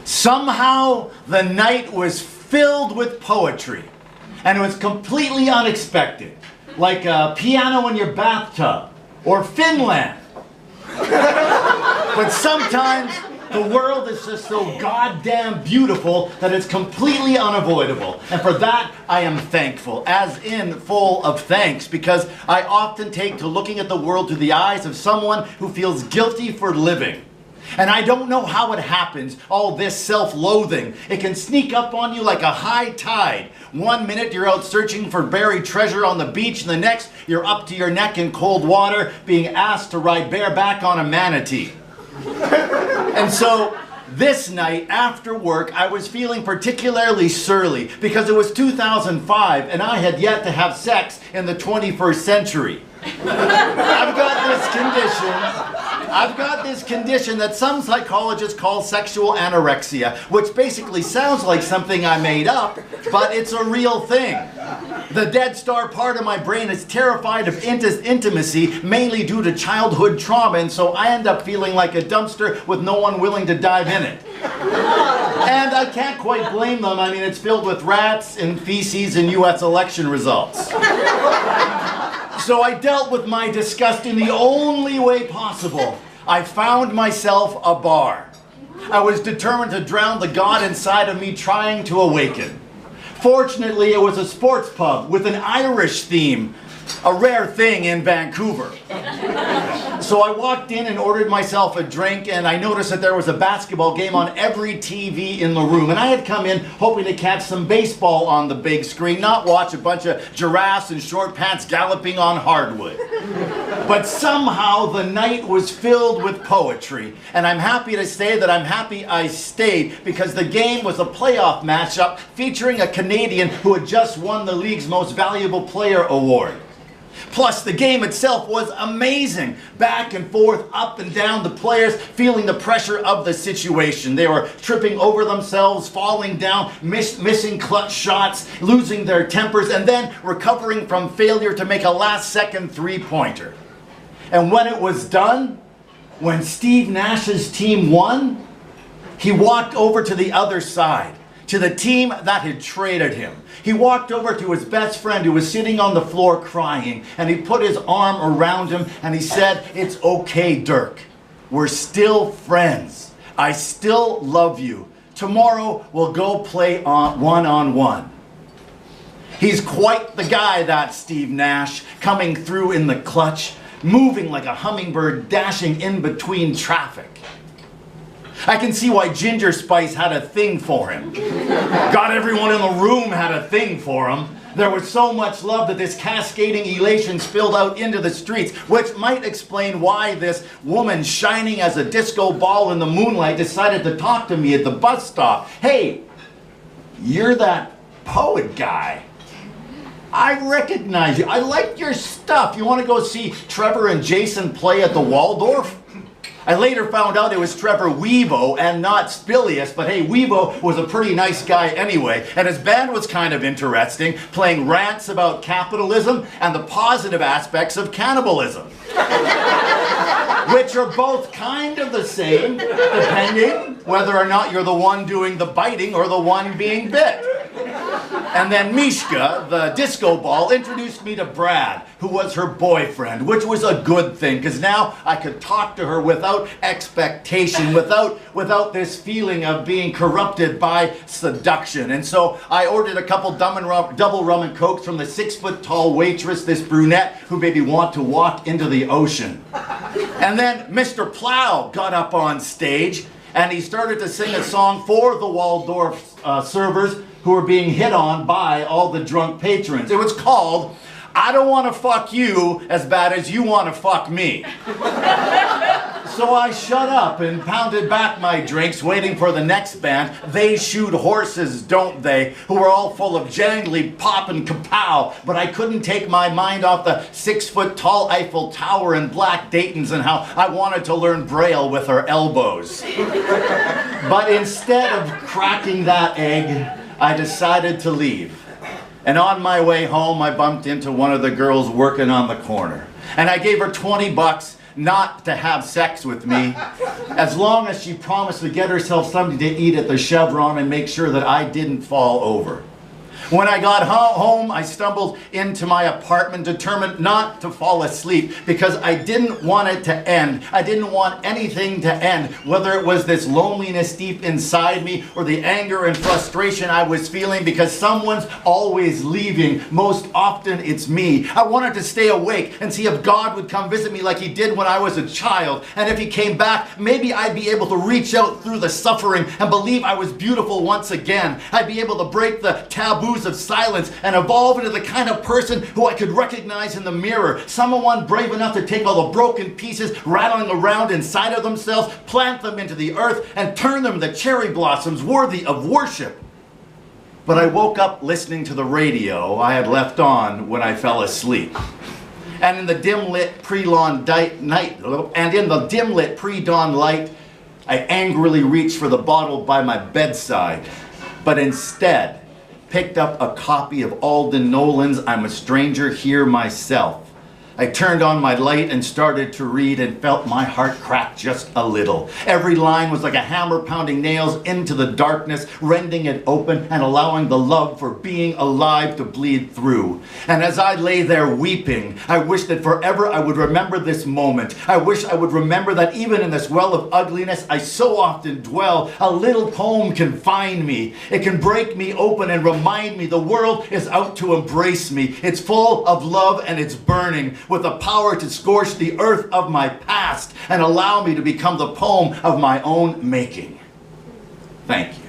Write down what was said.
Somehow the night was filled with poetry, and it was completely unexpected, like a piano in your bathtub, or Finland. But sometimes the world is just so goddamn beautiful that it's completely unavoidable. And for that, I am thankful, as in full of thanks, because I often take to looking at the world through the eyes of someone who feels guilty for living. And I don't know how it happens, all this self-loathing. It can sneak up on you like a high tide. One minute you're out searching for buried treasure on the beach, and the next you're up to your neck in cold water being asked to ride bareback on a manatee. And so this night after work I was feeling particularly surly because it was 2005 and I had yet to have sex in the 21st century. I've got this condition that some psychologists call sexual anorexia, which basically sounds like something I made up, but it's a real thing. The dead star part of my brain is terrified of intimacy, mainly due to childhood trauma, and so I end up feeling like a dumpster with no one willing to dive in it. And I can't quite blame them. I mean, it's filled with rats and feces and US election results. So I dealt with my disgust in the only way possible. I found myself a bar. I was determined to drown the god inside of me trying to awaken. Fortunately, it was a sports pub with an Irish theme, a rare thing in Vancouver. So I walked in and ordered myself a drink, and I noticed that there was a basketball game on every TV in the room. And I had come in hoping to catch some baseball on the big screen, not watch a bunch of giraffes in short pants galloping on hardwood. But somehow the night was filled with poetry. And I'm happy to say that I'm happy I stayed, because the game was a playoff matchup featuring a Canadian who had just won the league's Most Valuable Player award. Plus, the game itself was amazing. Back and forth, up and down, the players feeling the pressure of the situation. They were tripping over themselves, falling down, missing clutch shots, losing their tempers, and then recovering from failure to make a last-second three-pointer. And when it was done, when Steve Nash's team won, he walked over to the other side, to the team that had traded him. He walked over to his best friend who was sitting on the floor crying, and he put his arm around him and he said, "It's okay, Dirk. We're still friends. I still love you. Tomorrow we'll go play one-on-one." He's quite the guy, that Steve Nash, coming through in the clutch, moving like a hummingbird, dashing in between traffic. I can see why Ginger Spice had a thing for him. God, everyone in the room had a thing for him. There was so much love that this cascading elation spilled out into the streets, which might explain why this woman shining as a disco ball in the moonlight decided to talk to me at the bus stop. "Hey, you're that poet guy. I recognize you. I like your stuff. You want to go see Trevor and Jason play at the Waldorf?" I later found out it was Trevor Wevo and not Spilius, but hey, Wevo was a pretty nice guy anyway, and his band was kind of interesting, playing rants about capitalism and the positive aspects of cannibalism. Which are both kind of the same, depending whether or not you're the one doing the biting or the one being bit. And then Mishka, the disco ball, introduced me to Brad, who was her boyfriend, which was a good thing, because now I could talk to her without expectation, without this feeling of being corrupted by seduction. And so I ordered a couple double rum and cokes from the 6-foot-tall waitress, this brunette, who made me want to walk into the ocean. And then Mr. Plow got up on stage, and he started to sing a song for the Waldorf servers who were being hit on by all the drunk patrons. It was called, "I Don't Want to Fuck You as Bad as You Want to Fuck Me." So I shut up and pounded back my drinks, waiting for the next band. They shoot horses, don't they? Who were all full of jangly pop and kapow. But I couldn't take my mind off the 6-foot-tall Eiffel Tower and black Daytons and how I wanted to learn Braille with her elbows. But instead of cracking that egg, I decided to leave. And on my way home, I bumped into one of the girls working on the corner. And I gave her 20 bucks not to have sex with me, as long as she promised to get herself something to eat at the Chevron and make sure that I didn't fall over. When I got home, I stumbled into my apartment, determined not to fall asleep because I didn't want it to end. I didn't want anything to end, whether it was this loneliness deep inside me or the anger and frustration I was feeling because someone's always leaving. Most often it's me. I wanted to stay awake and see if God would come visit me like he did when I was a child. And if he came back, maybe I'd be able to reach out through the suffering and believe I was beautiful once again. I'd be able to break the taboos of silence and evolve into the kind of person who I could recognize in the mirror. Someone brave enough to take all the broken pieces rattling around inside of themselves, plant them into the earth, and turn them into cherry blossoms worthy of worship. But I woke up listening to the radio I had left on when I fell asleep. And in the dim-lit pre-dawn light, I angrily reached for the bottle by my bedside, but instead picked up a copy of Alden Nolan's I'm a Stranger Here Myself. I turned on my light and started to read and felt my heart crack just a little. Every line was like a hammer pounding nails into the darkness, rending it open and allowing the love for being alive to bleed through. And as I lay there weeping, I wish that forever I would remember this moment. I wish I would remember that even in this well of ugliness I so often dwell, a little poem can find me. It can break me open and remind me the world is out to embrace me. It's full of love and it's burning, with the power to scorch the earth of my past and allow me to become the poem of my own making. Thank you.